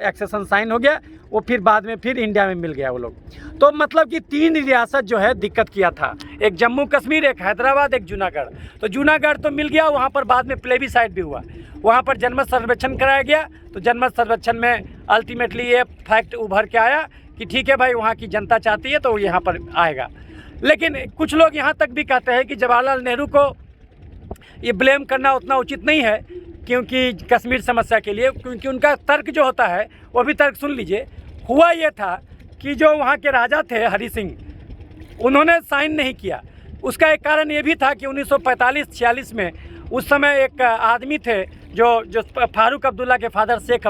एक्सेशन साइन हो गया, वो फिर बाद में फिर इंडिया में मिल गया वो लोग। तो मतलब कि 3 रियासत जो है दिक्कत किया था, एक जम्मू कश्मीर, एक हैदराबाद, एक जूनागढ़। तो जूनागढ़ तो मिल गया, वहाँ पर बाद में प्लेबीसाइट भी हुआ, वहाँ पर जनमत सर्वेक्षण कराया गया। तो जनमत सर्वेक्षण में अल्टीमेटली ये फैक्ट उभर के आया कि ठीक है भाई, वहाँ की जनता चाहती है तो यहाँ पर आएगा। लेकिन कुछ लोग यहाँ तक भी कहते हैं कि जवाहरलाल नेहरू को ये ब्लेम करना उतना उचित नहीं है, क्योंकि कश्मीर समस्या के लिए, क्योंकि उनका तर्क जो होता है वो भी तर्क सुन लीजिए। हुआ ये था कि जो वहाँ के राजा थे हरि सिंह, उन्होंने साइन नहीं किया। उसका एक कारण ये भी था कि 1945-46 में उस समय एक आदमी थे जो फारूक अब्दुल्ला के फादर शेख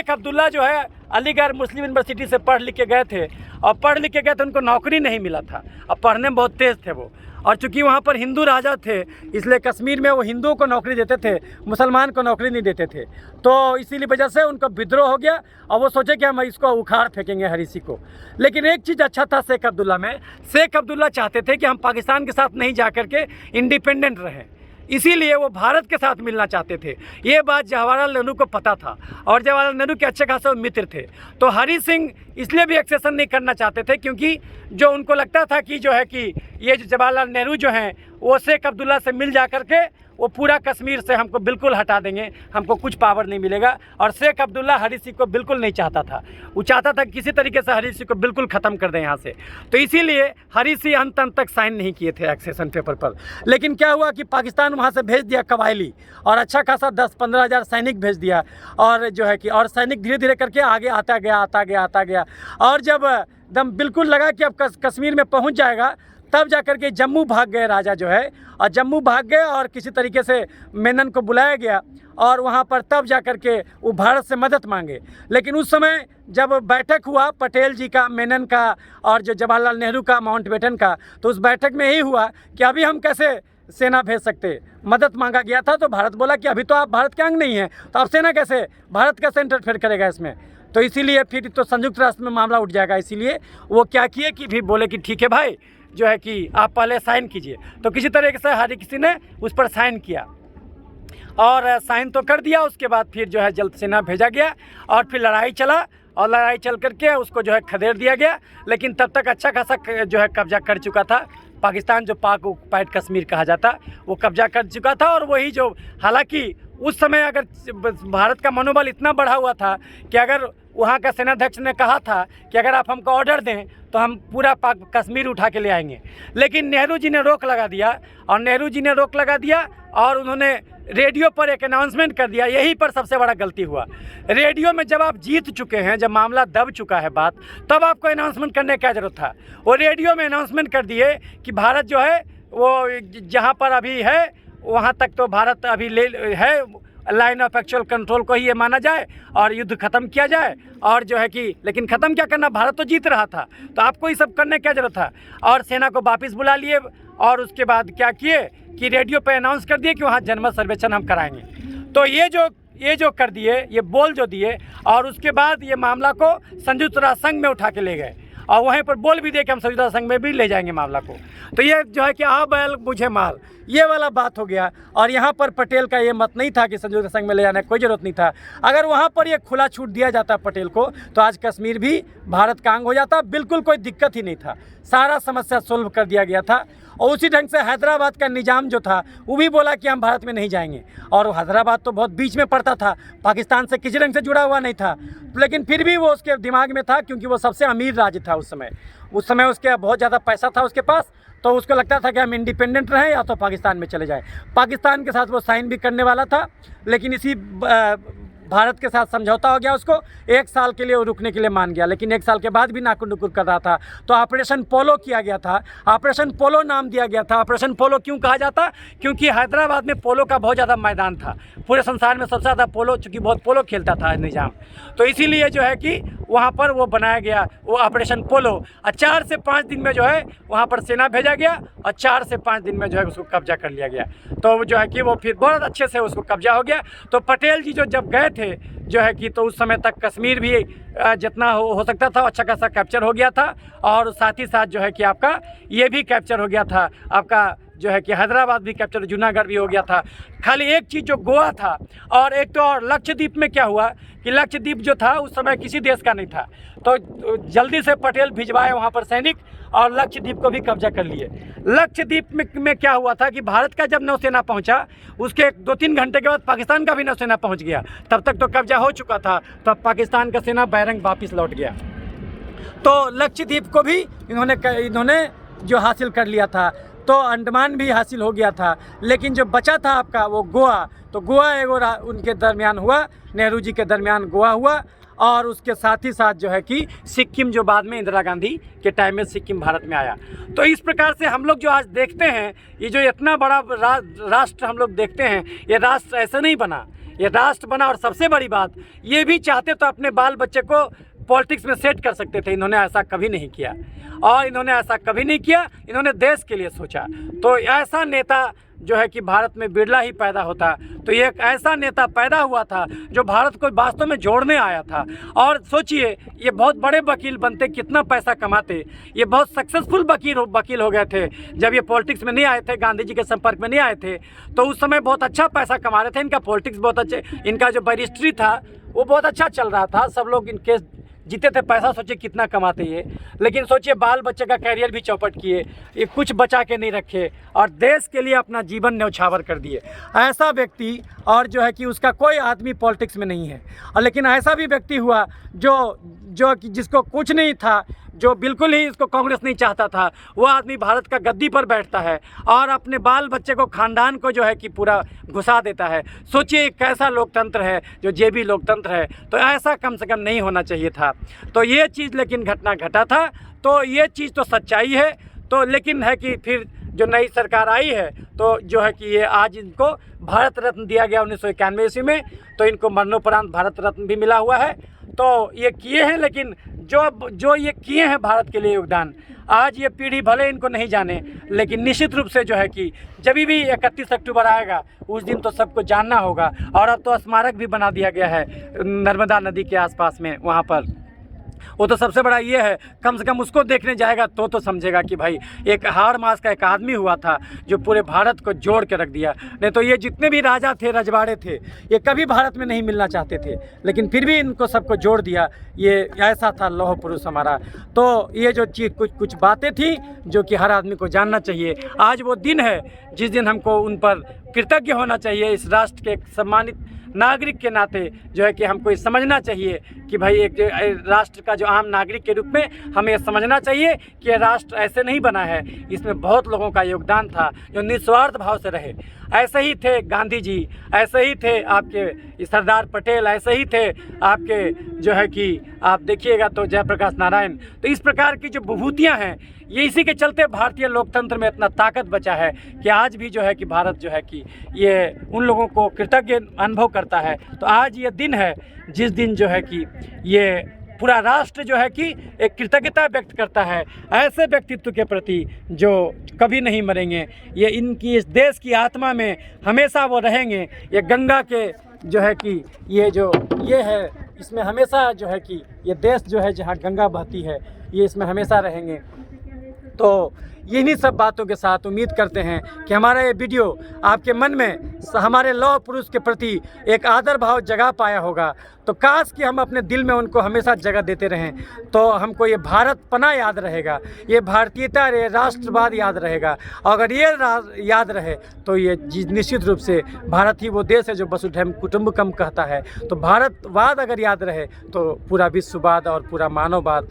अब्दुल्ला जो है अलीगढ़ मुस्लिम यूनिवर्सिटी से पढ़ लिख के गए थे, और पढ़ लिख के गए थे, उनको नौकरी नहीं मिला था। अब पढ़ने में बहुत तेज़ थे वो, और चूँकि वहाँ पर हिंदू राजा थे इसलिए कश्मीर में वो हिंदुओं को नौकरी देते थे, मुसलमान को नौकरी नहीं देते थे। तो इसीलिए वजह से उनका विद्रोह हो गया और वो सोचे कि हम इसको उखाड़ फेंकेंगे हरीसी को। लेकिन एक चीज़ अच्छा था शेख अब्दुल्ला में, शेख अब्दुल्ला चाहते थे कि हम पाकिस्तान के साथ नहीं जा कर के इंडिपेंडेंट रहें, इसीलिए वो भारत के साथ मिलना चाहते थे। ये बात जवाहरलाल नेहरू को पता था और जवाहरलाल नेहरू के अच्छे खासे मित्र थे। तो हरी सिंह इसलिए भी एक्सेशन नहीं करना चाहते थे क्योंकि जो उनको लगता था कि जो है कि ये जो जवाहरलाल नेहरू जो हैं वो शेख अब्दुल्ला से मिल जा कर के वो पूरा कश्मीर से हमको बिल्कुल हटा देंगे, हमको कुछ पावर नहीं मिलेगा। और शेख अब्दुल्ला हरी सिंह को बिल्कुल नहीं चाहता था, वो चाहता था कि किसी तरीके से हरी सिंह को बिल्कुल ख़त्म कर दें यहाँ से। तो इसीलिए हरी सिंह अंत तक साइन नहीं किए थे एक्सेशन पेपर पर। लेकिन क्या हुआ कि पाकिस्तान वहाँ से भेज दिया कबायली और अच्छा खासा 10-15 हज़ार सैनिक भेज दिया, और जो है कि और सैनिक धीरे धीरे करके आगे आता गया। और जब दम बिल्कुल लगा कि अब कश्मीर में पहुँच जाएगा, तब जाकर के जम्मू भाग गए राजा जो है, और जम्मू भाग गए और किसी तरीके से मेनन को बुलाया गया और वहाँ पर तब जाकर के वो भारत से मदद मांगे। लेकिन उस समय जब बैठक हुआ पटेल जी का, मेनन का और जो जवाहरलाल नेहरू का, माउंटबेटन का, तो उस बैठक में यही हुआ कि अभी हम कैसे सेना भेज सकते। मदद मांगा गया था तो भारत बोला कि अभी तो आप भारत के अंग नहीं हैं, तो आप सेना कैसे, भारत कैसे इंटरफेयर करेगा इसमें। तो इसीलिए फिर तो संयुक्त राष्ट्र में मामला उठ जाएगा। इसीलिए वो क्या किए कि भी बोले कि ठीक है भाई, जो है कि आप पहले साइन कीजिए। तो किसी तरीके से हर किसी ने उस पर साइन किया और साइन तो कर दिया। उसके बाद फिर जो है जल सेना भेजा गया और फिर लड़ाई चला, और लड़ाई चल करके उसको जो है खदेड़ दिया गया। लेकिन तब तक अच्छा खासा जो है कब्जा कर चुका था पाकिस्तान, जो पाक ऑक्युपाइड कश्मीर कहा जाता, वो कब्जा कर चुका था। और वही जो, हालांकि उस समय अगर भारत का मनोबल इतना बढ़ा हुआ था कि अगर वहाँ का सेनाध्यक्ष ने कहा था कि अगर आप हमको ऑर्डर दें तो हम पूरा पाक कश्मीर उठा के ले आएंगे, लेकिन नेहरू जी ने रोक लगा दिया और उन्होंने रेडियो पर एक अनाउंसमेंट कर दिया। यहीं पर सबसे बड़ा गलती हुआ। रेडियो में जब आप जीत चुके हैं, जब मामला दब चुका है बात, तब आपको अनाउंसमेंट करने की ज़रूरत था। वो रेडियो में अनाउंसमेंट कर दिए कि भारत जो है वो जहाँ पर अभी है वहाँ तक तो भारत अभी ले है, लाइन ऑफ एक्चुअल कंट्रोल को ही ये माना जाए और युद्ध ख़त्म किया जाए। और जो है कि लेकिन ख़त्म क्या करना, भारत तो जीत रहा था, तो आपको ये सब करने क्या ज़रूरत था। और सेना को वापस बुला लिए और उसके बाद क्या किए कि रेडियो पे अनाउंस कर दिए कि वहाँ जनमत सर्वेक्षण हम कराएंगे। तो ये जो कर दिए, ये बोल जो दिए, और उसके बाद ये मामला को संयुक्त राष्ट्र संघ में उठा के ले गए और वहीं पर बोल भी दिए कि हम संयुक्त राष्ट्र संघ में भी ले जाएंगे मामला को। तो ये जो है कि आ बैल मुझे माल, ये वाला बात हो गया। और यहाँ पर पटेल का ये मत नहीं था कि संयुक्त राष्ट्र संघ में ले जाने की कोई ज़रूरत नहीं था। अगर वहाँ पर ये खुला छूट दिया जाता पटेल को तो आज कश्मीर भी भारत का अंग हो जाता, बिल्कुल कोई दिक्कत ही नहीं था, सारा समस्या सोल्व कर दिया गया था। और उसी ढंग से हैदराबाद का निज़ाम जो था वो भी बोला कि हम भारत में नहीं जाएंगे, और हैदराबाद तो बहुत बीच में पड़ता था, पाकिस्तान से किसी ढंग से जुड़ा हुआ नहीं था, लेकिन फिर भी वो उसके दिमाग में था क्योंकि वो सबसे अमीर राज्य था उस समय उसके बहुत ज़्यादा पैसा था उसके पास। तो उसको लगता था कि हम इंडिपेंडेंट रहें या तो पाकिस्तान में चले जाएं। पाकिस्तान के साथ वो साइन भी करने वाला था, लेकिन इसी भारत के साथ समझौता हो गया, उसको 1 साल के लिए वो रुकने के लिए मान गया। लेकिन 1 साल के बाद भी नाकुर नुकुर कर रहा था, तो ऑपरेशन पोलो किया गया था। ऑपरेशन पोलो नाम दिया गया था। ऑपरेशन पोलो क्यों कहा जाता, क्योंकि हैदराबाद में पोलो का बहुत ज़्यादा मैदान था, पूरे संसार में सबसे ज़्यादा पोलो, चूँकि बहुत पोलो खेलता था निज़ाम, तो इसीलिए जो है कि वहाँ पर वो बनाया गया वो ऑपरेशन पोलो। और 4 से 5 दिन में जो है वहाँ पर सेना भेजा गया और 4 से 5 दिन में जो है उसको कब्जा कर लिया गया। तो जो है कि वो फिर बहुत अच्छे से उसको कब्जा हो गया। तो पटेल जी जो जब गए थे जो है कि, तो उस समय तक कश्मीर भी जितना हो सकता था अच्छा खासा कैप्चर हो गया था, और साथ ही साथ जो है कि आपका ये भी कैप्चर हो गया था, आपका जो है कि हैदराबाद भी कैप्चर, जूनागढ़ भी हो गया था। खाली एक चीज़ जो गोवा था, और एक तो और लक्षद्वीप में क्या हुआ कि लक्षद्वीप जो था उस समय किसी देश का नहीं था, तो जल्दी से पटेल भिजवाए वहाँ पर सैनिक और लक्षद्वीप को भी कब्जा कर लिए। लक्षद्वीप में क्या हुआ था कि भारत का जब नौसेना पहुँचा उसके 2-3 घंटे के बाद पाकिस्तान का भी नौसेना पहुँच गया, तब तक तो कब्जा हो चुका था। तब पाकिस्तान का सेना बैरंग वापस लौट गया, तो लक्षद्वीप को भी इन्होंने जो हासिल कर लिया था, तो अंडमान भी हासिल हो गया था। लेकिन जो बचा था आपका वो गोवा, तो गोवा उनके दरमियान हुआ, नेहरू जी के दरमियान गोवा हुआ, और उसके साथ ही साथ जो है कि सिक्किम, जो बाद में इंदिरा गांधी के टाइम में सिक्किम भारत में आया। तो इस प्रकार से हम लोग जो आज देखते हैं, ये जो इतना बड़ा राष्ट्र हम लोग देखते हैं, ये राष्ट्र ऐसे नहीं बना, ये राष्ट्र बना। और सबसे बड़ी बात, ये भी चाहते तो अपने बाल बच्चे को पॉलिटिक्स में सेट कर सकते थे, इन्होंने ऐसा कभी नहीं किया। और इन्होंने ऐसा कभी नहीं किया, इन्होंने देश के लिए सोचा। तो ऐसा नेता जो है कि भारत में बिरला ही पैदा होता। तो ये एक ऐसा नेता पैदा हुआ था जो भारत को वास्तव में जोड़ने आया था। और सोचिए, ये बहुत बड़े वकील बनते, कितना पैसा कमाते। ये बहुत सक्सेसफुल वकील हो गए थे जब ये पॉलिटिक्स में नहीं आए थे, गांधी जी के संपर्क में नहीं आए थे। तो उस समय बहुत अच्छा पैसा कमा रहे थे। इनका पॉलिटिक्स बहुत अच्छे, इनका जो बैरिस्ट्री था वो बहुत अच्छा चल रहा था। सब लोग इनके जीते थे, पैसा सोचिए कितना कमाते ये। लेकिन सोचिए, बाल बच्चे का कैरियर भी चौपट किए, ये कुछ बचा के नहीं रखे और देश के लिए अपना जीवन न्यौछावर कर दिए। ऐसा व्यक्ति, और जो है कि उसका कोई आदमी पॉलिटिक्स में नहीं है। और लेकिन ऐसा भी व्यक्ति हुआ जो जिसको कुछ नहीं था, जो बिल्कुल ही इसको कांग्रेस नहीं चाहता था, वो आदमी भारत का गद्दी पर बैठता है और अपने बाल बच्चे को, खानदान को जो है कि पूरा घुसा देता है। सोचिए कैसा लोकतंत्र है, जो जेबी लोकतंत्र है। तो ऐसा कम से कम नहीं होना चाहिए था। तो ये चीज़ लेकिन घटना घटा था। तो ये चीज़ तो सच्चाई है। तो लेकिन है कि फिर जो नई सरकार आई है, तो जो है कि ये आज इनको भारत रत्न दिया गया 1991 ईस्वी में। तो इनको मरणोपरांत भारत रत्न भी मिला हुआ है। तो ये किए हैं, लेकिन जो ये किए हैं भारत के लिए योगदान, आज ये पीढ़ी भले इनको नहीं जाने, लेकिन निश्चित रूप से जो है कि जब भी 31 अक्टूबर आएगा उस दिन तो सबको जानना होगा। और अब तो स्मारक भी बना दिया गया है नर्मदा नदी के आसपास में, वहाँ पर। वो तो सबसे बड़ा ये है, कम से कम उसको देखने जाएगा तो समझेगा कि भाई एक हाड़ मास का एक आदमी हुआ था जो पूरे भारत को जोड़ के रख दिया। नहीं तो ये जितने भी राजा थे, रजवाड़े थे, ये कभी भारत में नहीं मिलना चाहते थे, लेकिन फिर भी इनको सबको जोड़ दिया। ये ऐसा था लौह पुरुष हमारा। तो ये जो चीज़ कुछ बातें थी जो कि हर आदमी को जानना चाहिए। आज वो दिन है जिस दिन हमको उन पर कृतज्ञ होना चाहिए। इस राष्ट्र के सम्मानित नागरिक के नाते जो है कि हमको ये समझना चाहिए कि भाई एक राष्ट्र का जो आम नागरिक के रूप में हमें ये समझना चाहिए कि ये राष्ट्र ऐसे नहीं बना है, इसमें बहुत लोगों का योगदान था जो निस्वार्थ भाव से रहे। ऐसे ही थे गांधी जी, ऐसे ही थे आपके सरदार पटेल, ऐसे ही थे आपके जो है कि आप देखिएगा तो जयप्रकाश नारायण। तो इस प्रकार की जो विभूतियाँ हैं, ये इसी के चलते भारतीय लोकतंत्र में इतना ताकत बचा है कि आज भी जो है कि भारत जो है कि ये उन लोगों को कृतज्ञ अनुभव करता है। तो आज ये दिन है जिस दिन जो है कि ये पूरा राष्ट्र जो है कि एक कृतज्ञता व्यक्त करता है ऐसे व्यक्तित्व के प्रति जो कभी नहीं मरेंगे। ये इनकी इस देश की आत्मा में हमेशा वो रहेंगे। ये गंगा के जो है कि ये है, इसमें हमेशा जो है कि ये देश जो है जहाँ गंगा बहती है, ये इसमें हमेशा रहेंगे। तो इन्हीं सब बातों के साथ उम्मीद करते हैं कि हमारा ये वीडियो आपके मन में हमारे लौह पुरुष के प्रति एक आदर भाव जगा पाया होगा। तो काश कि हम अपने दिल में उनको हमेशा जगह देते रहें, तो हमको ये भारतपना याद रहेगा, ये भारतीयता, ये राष्ट्रवाद याद रहेगा। अगर ये याद रहे तो ये निश्चित रूप से भारत ही वो देश है जो वसुधैव कुटुंबकम कहता है। तो भारतवाद अगर याद रहे तो पूरा विश्ववाद और पूरा मानववाद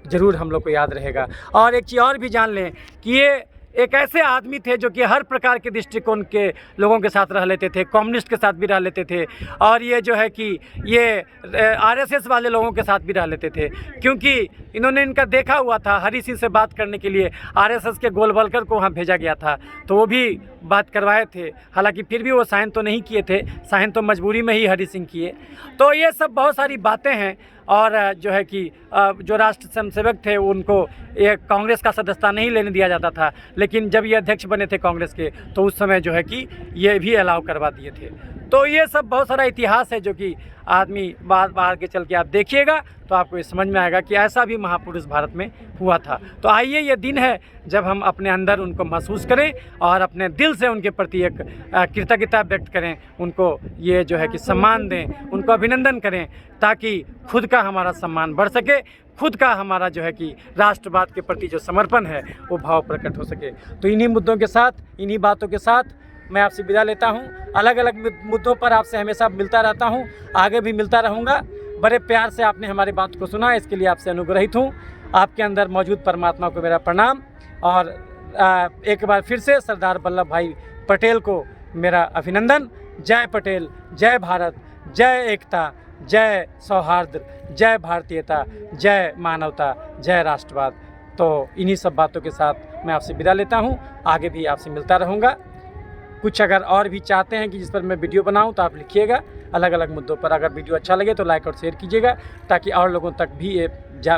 ज़रूर हम लोग को याद रहेगा। और एक चीज़ और भी जान लें कि ये एक ऐसे आदमी थे जो कि हर प्रकार के दृष्टिकोण के लोगों के साथ रह लेते थे, कम्युनिस्ट के साथ भी रह लेते थे, और ये जो है कि ये आरएसएस वाले लोगों के साथ भी रह लेते थे। क्योंकि इन्होंने इनका देखा हुआ था, हरी सिंह से बात करने के लिए आरएसएस के गोलवलकर को वहाँ भेजा गया था, तो वो भी बात करवाए थे। हालांकि फिर भी वो साइन तो नहीं किए थे, साइन तो मजबूरी में ही हरी सिंह किए। तो ये सब बहुत सारी बातें हैं। और जो है कि जो राष्ट्र स्वयंसेवक थे उनको ये कांग्रेस का सदस्यता नहीं लेने दिया जाता था, लेकिन जब ये अध्यक्ष बने थे कांग्रेस के तो उस समय जो है कि ये भी अलाउ करवा दिए थे। तो ये सब बहुत सारा इतिहास है जो कि आदमी बाहर के चल के आप देखिएगा तो आपको ये समझ में आएगा कि ऐसा भी महापुरुष भारत में हुआ था। तो आइए, ये दिन है जब हम अपने अंदर उनको महसूस करें और अपने दिल से उनके प्रति एक कृतज्ञता व्यक्त करें, उनको ये जो है कि सम्मान दें, उनको अभिनंदन करें, ताकि खुद का हमारा सम्मान बढ़ सके, खुद का हमारा जो है कि राष्ट्रवाद के प्रति जो समर्पण है वो भाव प्रकट हो सके। तो इन्हीं मुद्दों के साथ, इन्हीं बातों के साथ मैं आपसे विदा लेता हूं। अलग अलग मुद्दों पर आपसे हमेशा मिलता रहता हूं, आगे भी मिलता रहूंगा। बड़े प्यार से आपने हमारी बात को सुना, इसके लिए आपसे अनुग्रहित हूं। आपके अंदर मौजूद परमात्मा को मेरा प्रणाम। और एक बार फिर से सरदार वल्लभ भाई पटेल को मेरा अभिनंदन। जय पटेल, जय भारत, जय एकता, जय सौहार्द, जय भारतीयता, जय मानवता, जय राष्ट्रवाद। तो इन्हीं सब बातों के साथ मैं आपसे विदा लेता हूं। आगे भी आपसे मिलता रहूँगा। कुछ अगर और भी चाहते हैं कि जिस पर मैं वीडियो बनाऊं तो आप लिखिएगा अलग अलग मुद्दों पर। अगर वीडियो अच्छा लगे तो लाइक और शेयर कीजिएगा ताकि और लोगों तक भी ये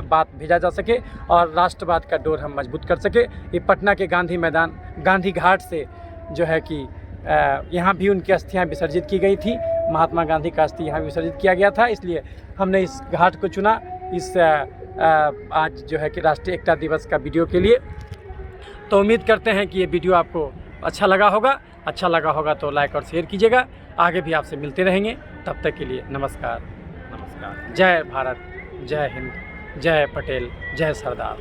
बात भेजा जा सके और राष्ट्रवाद का डोर हम मजबूत कर सके। ये पटना के गांधी मैदान, गांधी घाट से जो है कि यहाँ भी उनकी अस्थियाँ विसर्जित की गई थी। महात्मा गांधी का अस्थि यहाँ विसर्जित किया गया था, इसलिए हमने इस घाट को चुना इस आज जो है कि राष्ट्रीय एकता दिवस का वीडियो के लिए। तो उम्मीद करते हैं कि ये वीडियो आपको अच्छा लगा होगा। अच्छा लगा होगा तो लाइक और शेयर कीजिएगा। आगे भी आपसे मिलते रहेंगे, तब तक के लिए नमस्कार। नमस्कार। जय भारत, जय हिंद, जय पटेल, जय सरदार।